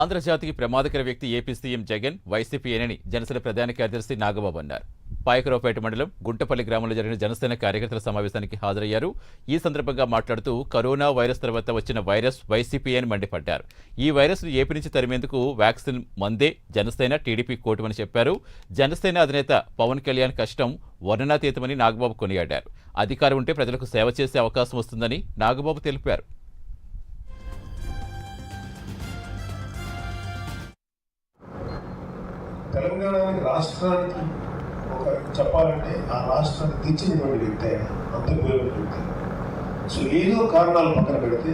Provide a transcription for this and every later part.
ఆంధ్రజాతికి ప్రమాదకర వ్యక్తి AP CM Jagan వైసీపీయేనని Janasena ప్రధాన కార్యదర్శి నాగబాబు అన్నారు. పాయకరావుపేట మండలం గుంటపల్లి గ్రామంలో జరిగిన జనసేన కార్యకర్తల సమావేశానికి హాజరయ్యారు. ఈ సందర్భంగా మాట్లాడుతూ కరోనా వైరస్ తర్వాత వచ్చిన వైరస్ వైసీపీ అని మండిపడ్డారు. ఈ వైరస్ను ఏపీ నుంచి తరిమేందుకు వ్యాక్సిన్ మందే జనసేన టీడీపీ కూటమని చెప్పారు. జనసేన అధినేత పవన్ కళ్యాణ్ కష్టం వర్ణనాతీతమని నాగబాబు కొనియాడారు. అధికారం ఉంటే ప్రజలకు సేవ చేసే అవకాశం వస్తుందని నాగబాబు తెలిపారు. తెలంగాణకి రాష్ట్రానికి ఒక చెప్పాలంటే ఆ రాష్ట్రాన్ని తెచ్చినటువంటి వ్యక్తి ఆయన, అంత గొప్ప వ్యక్తి. సో ఏదో కారణాలు పక్కన పెడితే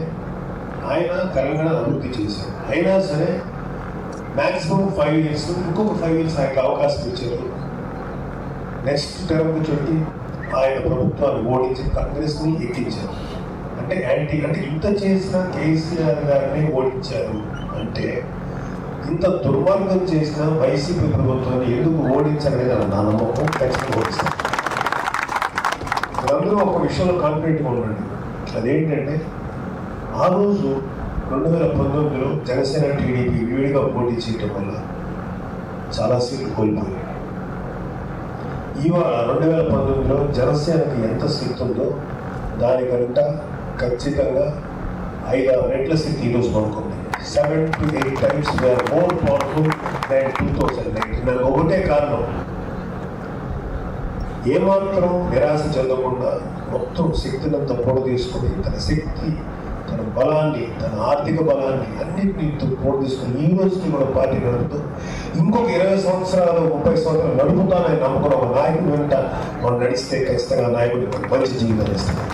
ఆయన తెలంగాణ అభివృద్ధి చేశారు. అయినా సరే మ్యాక్సిమం 5 years, ఇంకొక 5 years ఆయనకు అవకాశం ఇచ్చారు. నెక్స్ట్ టర్మ్ చెప్పి ఆయన ప్రభుత్వాన్ని ఓడించి కాంగ్రెస్ని ఎక్కించారు. అంటే ఇంత చేసిన కేసీఆర్ గారిని ఓడించారు అంటే ఇంత దుర్మార్గం చేసిన వైసీపీ ప్రభుత్వాన్ని ఎందుకు ఓడించలేదు అని నా నమ్మకం. ఖచ్చితంగా ఓడిస్తాను. అందరూ ఒక విషయంలో కాన్ఫిడెంట్గా ఉండండి. అదేంటంటే ఆ రోజు 2019లో జనసేన టీడీపీ విడిగా పోటీ చేయటం వల్ల చాలా సీట్లు కోల్పోయాయి. ఇవాళ 2019లో జనసేనకి ఎంత సీట్ ఉందో దానికంట ఖచ్చితంగా 5-6 రెట్ల సీట్ ఈరోజు అనుకుంది. 7 to 8 times we are more powerful than 2019. నాకు ఒకటే కారణం, ఏమాత్రం నిరాశ చెందకుండా మొత్తం శక్తినంతా పొడ తీసుకుని తన శక్తి, తన బలాన్ని, తన ఆర్థిక బలాన్ని అన్నింటినీ పొడ తీసుకుని ఈ రోజుకి కూడా పార్టీ నడుపుతూ ఇంకొక 20 సంవత్సరాలు 30 సంవత్సరాలు నడుపుతానని నమ్ముకున్న ఒక నాయకుడు వెంట మనం నడిస్తే ఖచ్చితంగా నాయకుడికి మంచి జీవితం ఇస్తాం.